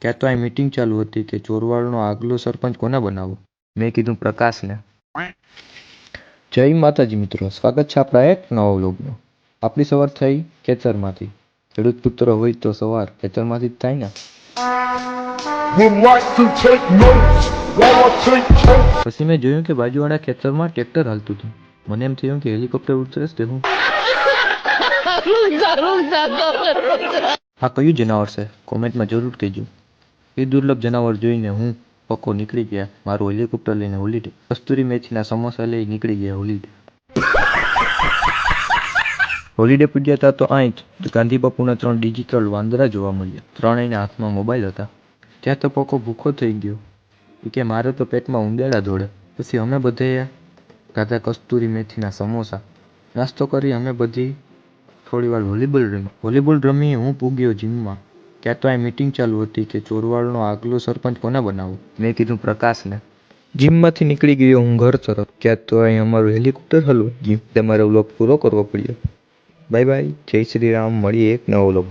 ક્યાં તો આ મીટિંગ ચાલુ હતી કે ચોરવાડનો આગલો સરપંચ કોને બનાવવો. મેં કીધું પ્રકાશને. જય માતાજી મિત્રો, સ્વાગત છે આપણા એક નવા વ્લોગનો. આપણી સવાર થઈ ખેતરમાંથી. ખેડૂત પુત્ર હોય તો સવાર ખેતરમાંથી જ થાય ને. પછી મેં જોયું કે બાજુવાળા ખેતરમાં ટ્રેક્ટર હાલતું હતું. મને એમ થયું કે હેલિકોપ્ટર ઉતરે છે હું. હા, કયું જનાવર છે કોમેન્ટમાં જરૂર કહેજો. એ દુર્લભ જનાવર જોઈને હું પક્કો નીકળી ગયા મારું હેલિકોપ્ટર લઈને હોલીડે. કસ્તુરી મેથીના સમોસા લઈ નીકળી ગયા હોલીડે. હોલીડે પૂજ્યા હતા તો અહીં જ ગાંધી બાપુના 3 ડિજિટલ વાંદરા જોવા મળ્યા. ત્રણેયના હાથમાં મોબાઈલ હતા. ત્યાં તો પક્કો ભૂખો થઈ ગયો. કે મારે તો પેટમાં ઉંદેડા દોડે. પછી અમે બધે ખાધા કસ્તુરી મેથીના સમોસા. નાસ્તો કરી અમે બધી થોડીવાર વોલીબોલ રમી હું પૂગ્યો જીમમાં. ક્યાં તો આ મીટિંગ ચાલુ હતી કે ચોરવાડનો આગલો સરપંચ કોને બનાવવો. મેં કીધું પ્રકાશને. જીમમાંથી નીકળી ગયો હું ઘર તરફ. ક્યાં તો અહીં અમારું હેલિકોપ્ટર હલવાઈ ગયું. તમારે વ્લોગ પૂરો કરવો પડ્યો. બાય બાય, જય શ્રી રામ. મળીએ એક નવો વ્લોગ.